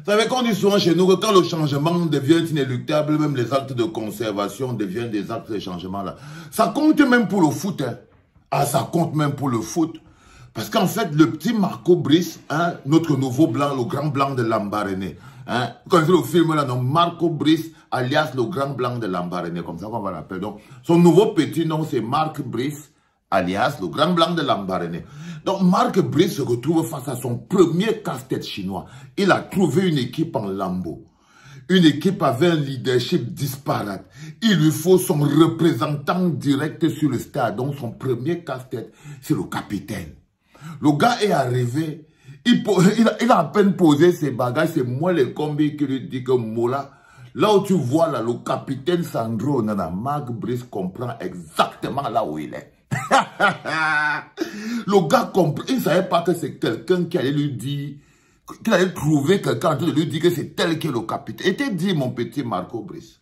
Vous savez qu'on dit souvent chez nous que quand le changement devient inéluctable, même les actes de conservation deviennent des actes de changement là. Ça compte même pour le foot. Hein. Ah, ça compte même pour le foot. Parce qu'en fait, le petit Marco Brice, hein, notre nouveau blanc, le grand blanc de Lambaréné. Hein, vous connaissez le film là, non, Marco Brice, alias le grand blanc de Lambaréné, comme ça qu'on va l'appeler. Donc, son nouveau petit nom, c'est Marc Brice, alias le grand blanc de Lambaréné. Donc, Marc Brice se retrouve face à son premier casse-tête chinois. Il a trouvé une équipe en lambeaux. Une équipe avait un leadership disparate. Il lui faut son représentant direct sur le stade. Donc, son premier casse-tête, c'est le capitaine. Le gars est arrivé, il a à peine posé ses bagages, c'est moi les combis qui lui dit que Mola, là où tu vois là, le capitaine Sandro Nana, Marc Brice comprend exactement là où il est. Le gars comprend, il ne savait pas que c'est quelqu'un qui allait lui dire, qu'il allait trouver quelqu'un qui lui dit que c'est tel qui est le capitaine. Et t'ai dit, mon petit Marco Brice,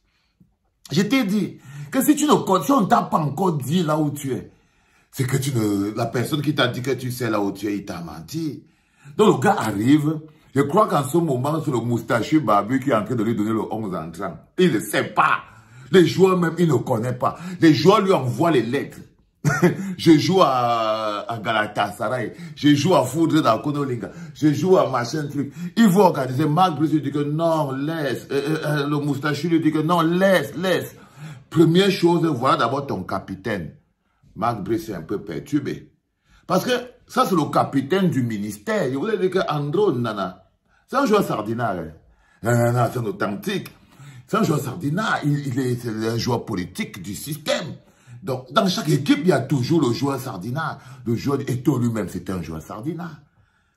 je t'ai dit que si on ne t'a pas encore dit là où tu es, c'est que la personne qui t'a dit que tu sais là où tu es, il t'a menti. Donc le gars arrive, je crois qu'en ce moment, c'est le moustachu barbu qui est en train de lui donner le 11 entrant. Il ne sait pas. Les joueurs même, il ne connaît pas. Les joueurs lui envoient les lettres. Je joue à Galatasaray, je joue à Foudre dans Konolinga, je joue à machin truc. Il faut organiser. Marc Brice lui dit que non, laisse. Le moustachu lui dit que non, laisse. Première chose, voilà d'abord ton capitaine. Marc Brice est un peu perturbé. Parce que ça, c'est le capitaine du ministère. Je voulais dire que Andro Nana, c'est un joueur sardinard. Hein. C'est un authentique. C'est un joueur sardinard. C'est un joueur politique du système. Donc, dans chaque équipe, il y a toujours le joueur sardinard. Le joueur, et toi lui-même, c'était un joueur sardinard.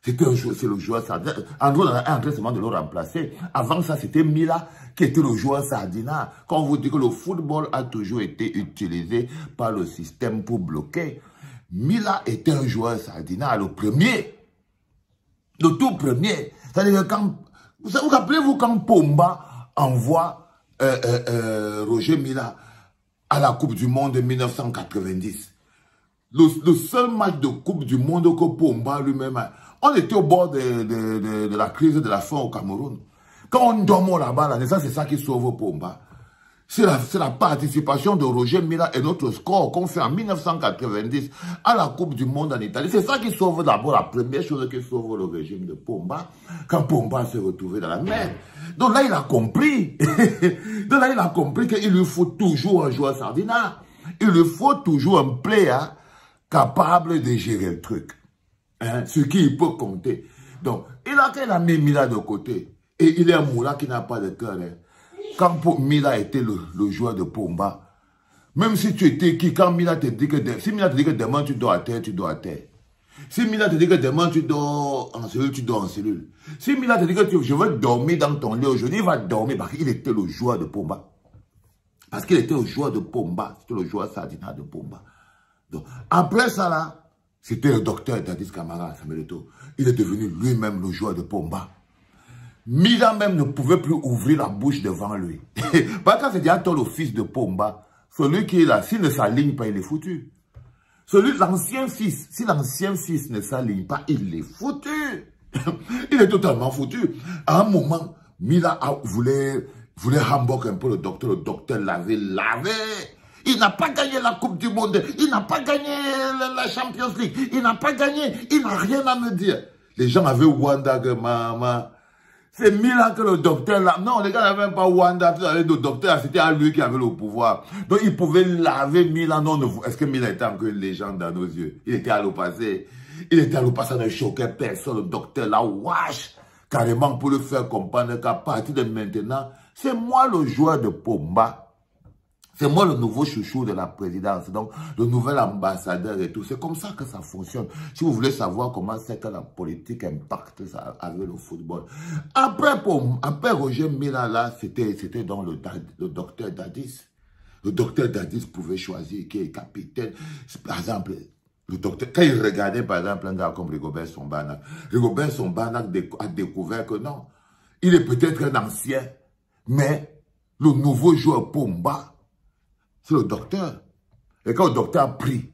C'est le joueur sardinard. Andro Nana est en train seulement de le remplacer. Avant ça, c'était Mila qui était le joueur sardinard. Quand on vous dit que le football a toujours été utilisé par le système pour bloquer, Mila était un joueur sardinard, le premier. Le tout premier. C'est-à-dire que quand... Vous rappelez-vous quand Pomba envoie Roger Mila à la Coupe du Monde de 1990. Le seul match de Coupe du Monde que Pomba lui-même a... On était au bord de la crise de la faim au Cameroun. Quand on dorme là-bas, c'est ça qui sauve Pomba. C'est la participation de Roger Mila et notre score qu'on fait en 1990 à la Coupe du Monde en Italie. C'est ça qui sauve d'abord, la première chose qui sauve le régime de Pomba, quand Pomba s'est retrouvé dans la mer. Donc là, il a compris. Donc là, il a compris qu'il lui faut toujours un joueur sardinard. Il lui faut toujours un player capable de gérer le truc. Hein, ce qui peut compter. Donc, il a mis Mila de côté. Et il est un moula qui n'a pas de cœur. Hein. Quand Mila était le joueur de Pomba, même si tu étais qui, quand Mila te dit que, si Mila te dit que demain tu dors à terre, tu dors à terre. Si Mila te dit que demain tu dors en cellule, tu dors en cellule. Si Mila te dit que je veux dormir dans ton lit aujourd'hui, il va dormir parce qu'il était le joueur de Pomba. Parce qu'il était le joueur de Pomba. C'était le joueur sardinard de Pomba. Donc, après ça là, c'était le docteur Dadis Camara, Samuel Eto'o. Il est devenu lui-même le joueur de Pomba. Mila même ne pouvait plus ouvrir la bouche devant lui. Parce que c'est déjà le fils de Pomba. Celui qui est là, s'il ne s'aligne pas, il est foutu. L'ancien fils, si l'ancien fils ne s'aligne pas, il est foutu. Il est totalement foutu. À un moment, Mila voulait Hamburg un peu le docteur l'avait lavé. Il n'a pas gagné la Coupe du Monde. Il n'a pas gagné la Champions League. Il n'a pas gagné. Il n'a rien à me dire. Les gens avaient Wanda que maman. C'est Mila que le docteur là. Non, les gars n'avaient même pas Wanda. Le docteur, c'était à lui qui avait le pouvoir. Donc il pouvait laver Mila. Non, est-ce que Mila était encore une légende dans nos yeux? Il était à l'opacé. Ça ne choquait personne. Le docteur là, wesh. Carrément pour le faire comprendre qu'à partir de maintenant, c'est moi le joueur de Pomba. C'est moi le nouveau chouchou de la présidence, donc le nouvel ambassadeur et tout. C'est comme ça que ça fonctionne. Si vous voulez savoir comment c'est que la politique impacte ça avec le football. Après Roger Mila, là, c'était dans le docteur Dadis. Le docteur Dadis pouvait choisir qui est capitaine. Par exemple, le docteur, quand il regardait par exemple un gars comme Rigobert Song-Banach a découvert que non, il est peut-être un ancien, mais le nouveau joueur Pomba, c'est le docteur. Et quand le docteur a pris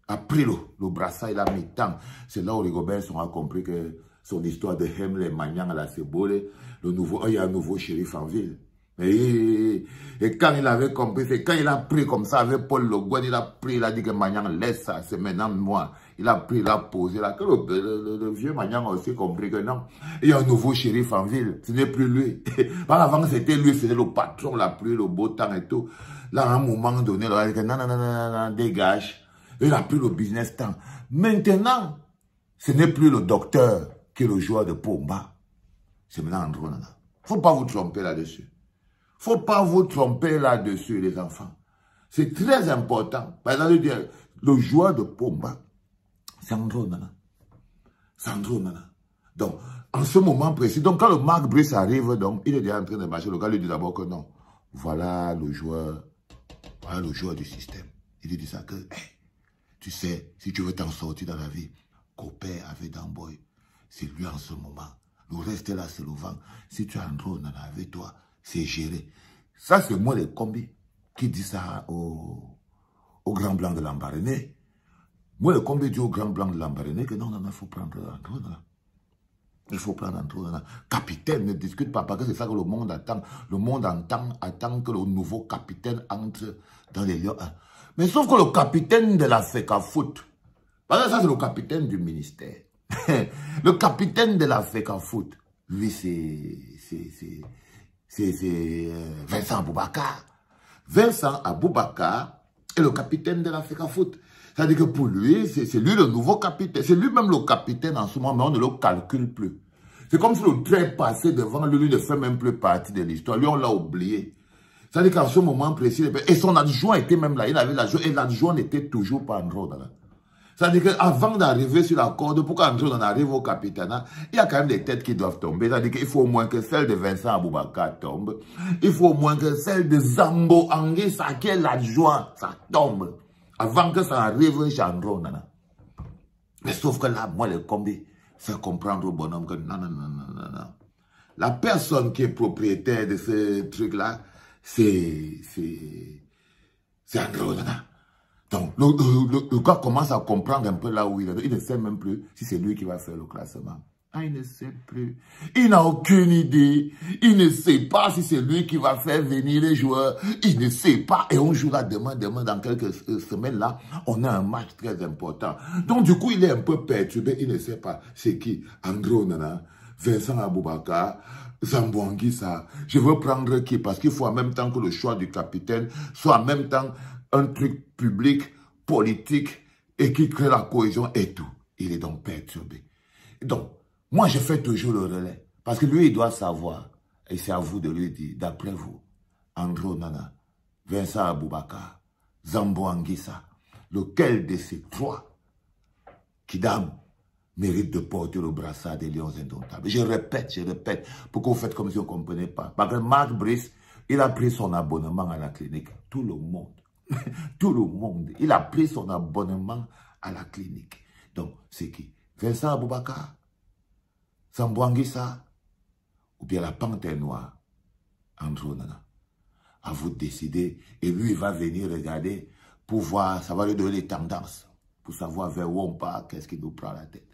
le brassard, il a mis tant. C'est là où Rigobert Song a compris que son histoire de Hemle, Magnan à la Cebole, il y a un nouveau shérif en ville. Et quand il avait compris, c'est quand il a pris comme ça avec Paul Le Guen, il a pris, il a dit que Magnan laisse ça, c'est maintenant moi. Il a pris, il a posé là. Que le vieux Magnan a aussi compris que non. Il y a un nouveau shérif en ville, ce n'est plus lui. Par avant, c'était lui, c'était le patron, la pluie, le beau temps et tout. Là, à un moment donné, il a dit que non, dégage. Il a pris le business temps. Maintenant, ce n'est plus le docteur qui est le joueur de Pomba. C'est maintenant Andro Nana. Faut pas vous tromper là-dessus. Faut pas vous tromper là-dessus, les enfants. C'est très important. Par exemple, le joueur de Pomba, c'est Andro Nana. C'est Andro Nana. Donc, en ce moment précis, donc quand le Mark Brice arrive, donc, il est déjà en train de marcher. Le gars lui dit d'abord que non. Voilà le joueur du système. Il lui dit ça que, hey, tu sais, si tu veux t'en sortir dans la vie, coopère avec Damboy. C'est lui en ce moment. Le reste là, c'est le vent. Si tu as Andro Nana avec toi, c'est géré. Ça, c'est moi, les combis, qui dit ça au Grand Blanc de Lambaréné. Moi, le combi dit au Grand Blanc de Lambaréné que non, il faut prendre Andro Nana. Il faut prendre Andro Nana. Capitaine, ne discute pas, parce que c'est ça que le monde attend. Le monde attend que le nouveau capitaine entre dans les lieux. Mais sauf que le capitaine de la FECAFOOT, parce que ça, c'est le capitaine du ministère. Le capitaine de la FECAFOOT, lui, c'est Vincent Aboubakar. Vincent Aboubakar est le capitaine de la FECAFOOT. C'est-à-dire que pour lui, c'est lui le nouveau capitaine. C'est lui-même le capitaine en ce moment, mais on ne le calcule plus. C'est comme si le train passé devant lui, ne fait même plus partie de l'histoire. Lui, on l'a oublié. C'est-à-dire qu'en ce moment précis, et son adjoint était même là. Il avait l'adjoint, et l'adjoint n'était toujours pas Andro Nana. C'est-à-dire qu'avant d'arriver sur la corde, pour qu'Andro Nana arrive au capitana, il y a quand même des têtes qui doivent tomber. C'est-à-dire qu'il faut au moins que celle de Vincent Aboubakar tombe. Il faut au moins que celle de Zambo Anguissa, qui est l'adjoint, ça tombe. Avant que ça arrive chez Andro Nana. Mais sauf que là, moi, le combi, fait comprendre au bonhomme que non. La personne qui est propriétaire de ce truc-là, c'est Andro Nana. Donc, le gars commence à comprendre un peu là où il est. Il ne sait même plus si c'est lui qui va faire le classement. Ah, il ne sait plus. Il n'a aucune idée. Il ne sait pas si c'est lui qui va faire venir les joueurs. Il ne sait pas. Et on joue là demain, dans quelques semaines là, on a un match très important. Donc, du coup, il est un peu perturbé. Il ne sait pas c'est qui. Andro Nana, Vincent Aboubakar, Zambo Anguissa. Je veux prendre qui? Parce qu'il faut en même temps que le choix du capitaine soit en même temps un truc public, politique, et qui crée la cohésion et tout. Il est donc perturbé. Donc, moi, je fais toujours le relais. Parce que lui, il doit savoir. Et c'est à vous de lui dire, d'après vous, Andro Nana, Vincent Aboubakar, Zambo Anguissa, lequel de ces trois kidam mérite de porter le brassard des Lions Indomptables? Je répète, pourquoi vous faites comme si vous ne comprenez pas? Parce que Mark Brice, il a pris son abonnement à la clinique. Tout le monde. Tout le monde. Il a pris son abonnement à la clinique. Donc, c'est qui? Vincent Aboubakar, Zambo Anguissa, ou bien la panthère noire, Andro Nana. À vous de décider. Et lui, il va venir regarder pour voir, ça va lui donner les tendances, pour savoir vers où on part, qu'est-ce qui nous prend la tête.